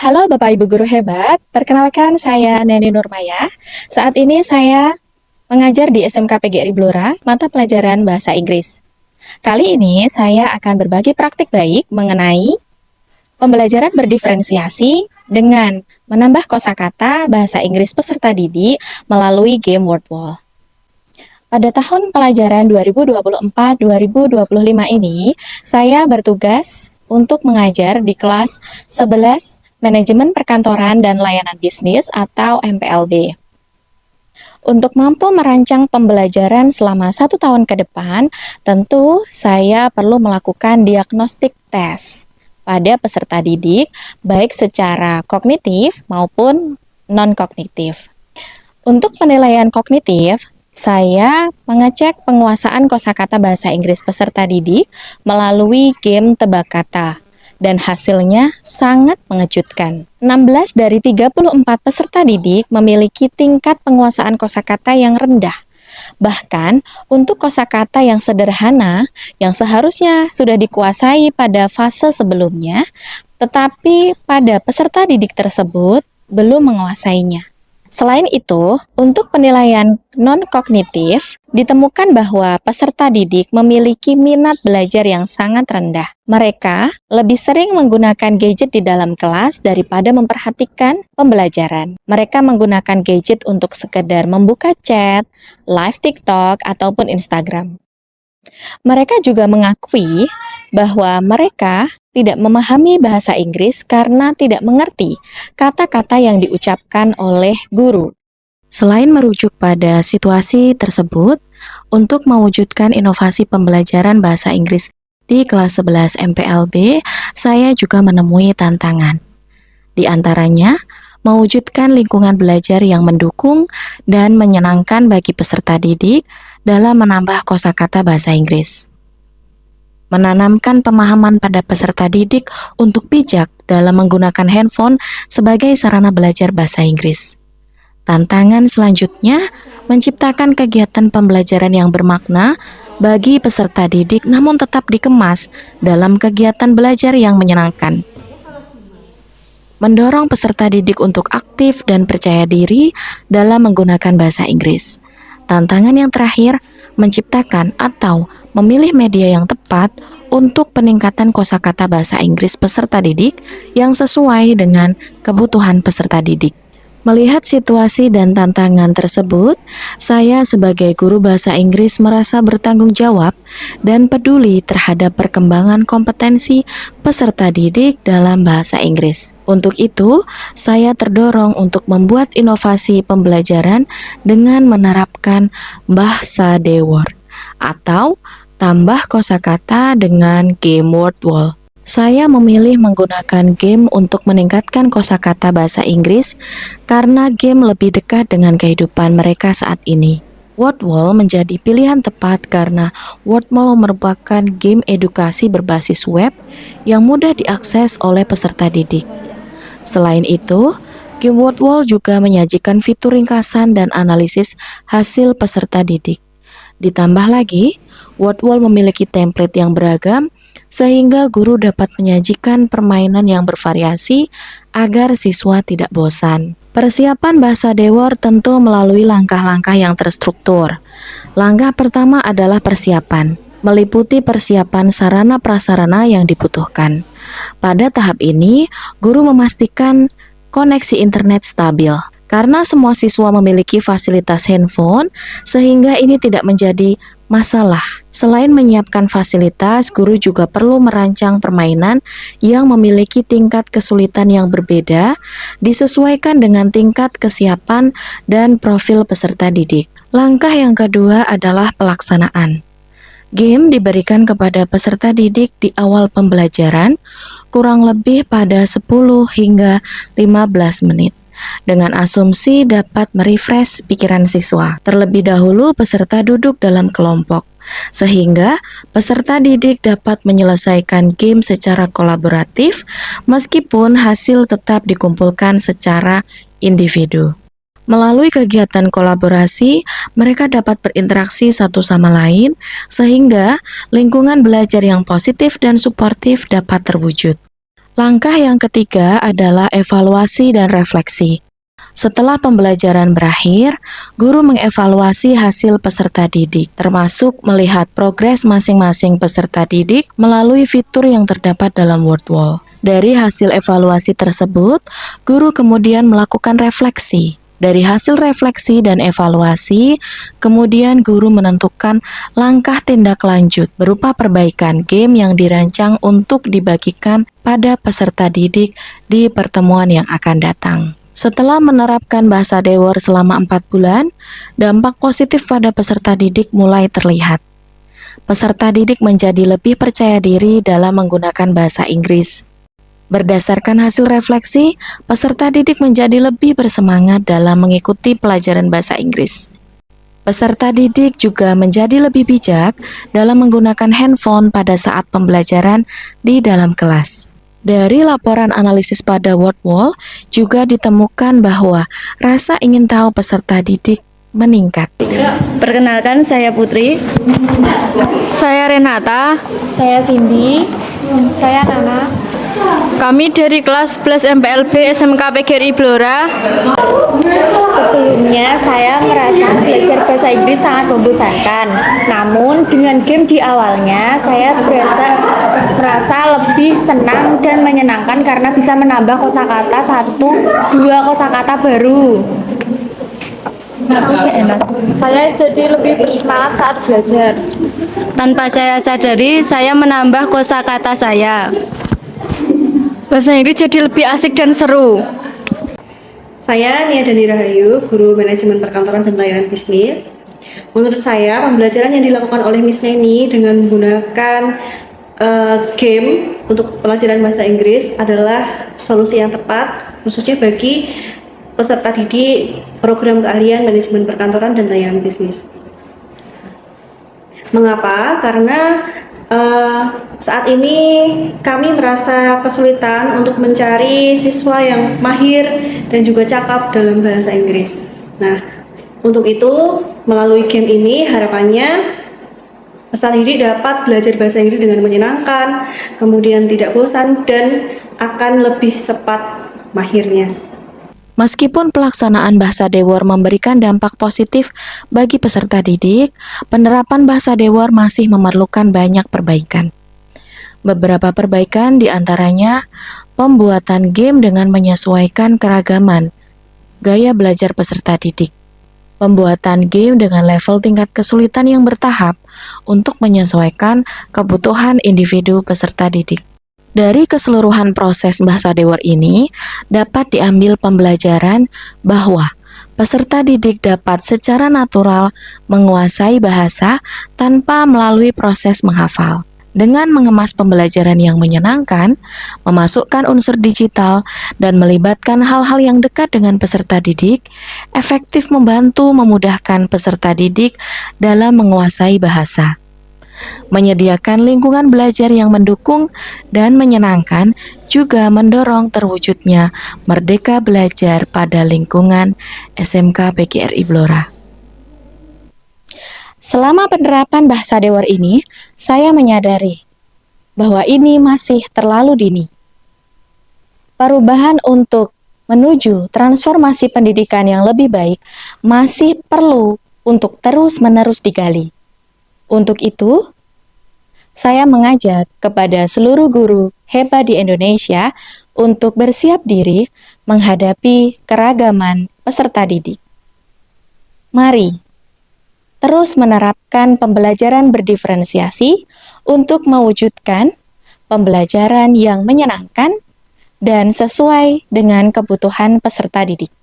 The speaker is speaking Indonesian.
Halo Bapak Ibu Guru hebat, perkenalkan saya Neni Nurmaya. Saat ini saya mengajar di SMK PGRI Blora, mata pelajaran Bahasa Inggris. Kali ini saya akan berbagi praktik baik mengenai pembelajaran berdiferensiasi dengan menambah kosakata bahasa Inggris peserta didik melalui game Word Wall. Pada tahun pelajaran 2024-2025 ini, saya bertugas untuk mengajar di kelas 11 Manajemen Perkantoran dan Layanan Bisnis atau MPLB. Untuk mampu merancang pembelajaran selama 1 tahun ke depan, tentu saya perlu melakukan diagnostik tes pada peserta didik, baik secara kognitif maupun non-kognitif. Untuk penilaian kognitif, saya mengecek penguasaan kosakata bahasa Inggris peserta didik melalui game tebak kata. Dan hasilnya sangat mengejutkan. 16 dari 34 peserta didik memiliki tingkat penguasaan kosakata yang rendah. Bahkan untuk kosakata yang sederhana yang seharusnya sudah dikuasai pada fase sebelumnya, tetapi pada peserta didik tersebut belum menguasainya. Selain itu, untuk penilaian non-kognitif, ditemukan bahwa peserta didik memiliki minat belajar yang sangat rendah. Mereka lebih sering menggunakan gadget di dalam kelas daripada memperhatikan pembelajaran. Mereka menggunakan gadget untuk sekedar membuka chat, live TikTok, ataupun Instagram. Mereka juga mengakui bahwa mereka tidak memahami bahasa Inggris karena tidak mengerti kata-kata yang diucapkan oleh guru. Selain merujuk pada situasi tersebut, untuk mewujudkan inovasi pembelajaran bahasa Inggris di kelas 11 MPLB, saya juga menemui tantangan. Di antaranya, mewujudkan lingkungan belajar yang mendukung dan menyenangkan bagi peserta didik dalam menambah kosakata bahasa Inggris. Menanamkan pemahaman pada peserta didik untuk bijak dalam menggunakan handphone sebagai sarana belajar bahasa Inggris. Tantangan selanjutnya, menciptakan kegiatan pembelajaran yang bermakna bagi peserta didik namun tetap dikemas dalam kegiatan belajar yang menyenangkan. Mendorong peserta didik untuk aktif dan percaya diri dalam menggunakan bahasa Inggris. Tantangan yang terakhir, menciptakan atau memilih media yang tepat untuk peningkatan kosakata bahasa Inggris peserta didik yang sesuai dengan kebutuhan peserta didik. Melihat situasi dan tantangan tersebut, saya sebagai guru bahasa Inggris merasa bertanggung jawab dan peduli terhadap perkembangan kompetensi peserta didik dalam bahasa Inggris. Untuk itu, saya terdorong untuk membuat inovasi pembelajaran dengan menerapkan bahasa Dewar atau tambah kosakata dengan game Word Wall. Saya memilih menggunakan game untuk meningkatkan kosakata bahasa Inggris karena game lebih dekat dengan kehidupan mereka saat ini. Word Wall menjadi pilihan tepat karena Word Wall merupakan game edukasi berbasis web yang mudah diakses oleh peserta didik. Selain itu, game Word Wall juga menyajikan fitur ringkasan dan analisis hasil peserta didik. Ditambah lagi, Word Wall memiliki template yang beragam sehingga guru dapat menyajikan permainan yang bervariasi agar siswa tidak bosan. Persiapan bahasa Dewar tentu melalui langkah-langkah yang terstruktur. Langkah pertama adalah persiapan, meliputi persiapan sarana prasarana yang dibutuhkan. Pada tahap ini, guru memastikan koneksi internet stabil. Karena semua siswa memiliki fasilitas handphone, sehingga ini tidak menjadi masalah. Selain menyiapkan fasilitas, guru juga perlu merancang permainan yang memiliki tingkat kesulitan yang berbeda, disesuaikan dengan tingkat kesiapan dan profil peserta didik. Langkah yang kedua adalah pelaksanaan. Game diberikan kepada peserta didik di awal pembelajaran, kurang lebih pada 10 hingga 15 menit. Dengan asumsi dapat merefresh pikiran siswa. Terlebih dahulu peserta duduk dalam kelompok, sehingga peserta didik dapat menyelesaikan game secara kolaboratif meskipun hasil tetap dikumpulkan secara individu. Melalui kegiatan kolaborasi, mereka dapat berinteraksi satu sama lain sehingga lingkungan belajar yang positif dan suportif dapat terwujud. Langkah yang ketiga adalah evaluasi dan refleksi. Setelah pembelajaran berakhir, guru mengevaluasi hasil peserta didik, termasuk melihat progres masing-masing peserta didik melalui fitur yang terdapat dalam WordWall. Dari hasil evaluasi tersebut, guru kemudian melakukan refleksi. Dari hasil refleksi dan evaluasi, kemudian guru menentukan langkah tindak lanjut berupa perbaikan game yang dirancang untuk dibagikan pada peserta didik di pertemuan yang akan datang. Setelah menerapkan bahasa Dewar selama 4 bulan, dampak positif pada peserta didik mulai terlihat. Peserta didik menjadi lebih percaya diri dalam menggunakan bahasa Inggris. Berdasarkan hasil refleksi, peserta didik menjadi lebih bersemangat dalam mengikuti pelajaran bahasa Inggris. Peserta didik juga menjadi lebih bijak dalam menggunakan handphone pada saat pembelajaran di dalam kelas. Dari laporan analisis pada WordWall juga ditemukan bahwa rasa ingin tahu peserta didik meningkat. Perkenalkan, saya Putri. Saya Renata. Saya Cindy. Saya Nana. Kami dari kelas 11 MPLB SMK PGRI Blora. Sebelumnya saya merasa belajar bahasa Inggris sangat membosankan. Namun dengan game di awalnya saya merasa lebih senang dan menyenangkan karena bisa menambah kosakata 1-2 kosakata baru. Saya jadi lebih bersemangat saat belajar. Tanpa saya sadari, saya menambah kosakata saya. Bahasa Inggris jadi lebih asik dan seru. Saya Nia Dani Rahayu, Guru Manajemen Perkantoran dan Layanan Bisnis. Menurut saya, pembelajaran yang dilakukan oleh Miss Neni dengan menggunakan game untuk pelajaran bahasa Inggris adalah solusi yang tepat, khususnya bagi peserta didik program keahlian Manajemen Perkantoran dan Layanan Bisnis. Mengapa? Karena saat ini kami merasa kesulitan untuk mencari siswa yang mahir dan juga cakap dalam bahasa Inggris. Nah, untuk itu melalui game ini harapannya peserta didik dapat belajar bahasa Inggris dengan menyenangkan, kemudian tidak bosan dan akan lebih cepat mahirnya. Meskipun pelaksanaan bahasa Dewar memberikan dampak positif bagi peserta didik, penerapan bahasa Dewar masih memerlukan banyak perbaikan. Beberapa perbaikan diantaranya pembuatan game dengan menyesuaikan keragaman gaya belajar peserta didik, pembuatan game dengan level tingkat kesulitan yang bertahap untuk menyesuaikan kebutuhan individu peserta didik. Dari keseluruhan proses bahasa Dewar ini, dapat diambil pembelajaran bahwa peserta didik dapat secara natural menguasai bahasa tanpa melalui proses menghafal. Dengan mengemas pembelajaran yang menyenangkan, memasukkan unsur digital, dan melibatkan hal-hal yang dekat dengan peserta didik, efektif membantu memudahkan peserta didik dalam menguasai bahasa. Menyediakan lingkungan belajar yang mendukung dan menyenangkan juga mendorong terwujudnya merdeka belajar pada lingkungan SMK PGRI Blora. Selama penerapan bahasa Dewar ini, saya menyadari bahwa ini masih terlalu dini. Perubahan untuk menuju transformasi pendidikan yang lebih baik masih perlu untuk terus-menerus digali. Untuk itu, saya mengajak kepada seluruh guru hebat di Indonesia untuk bersiap diri menghadapi keragaman peserta didik. Mari terus menerapkan pembelajaran berdiferensiasi untuk mewujudkan pembelajaran yang menyenangkan dan sesuai dengan kebutuhan peserta didik.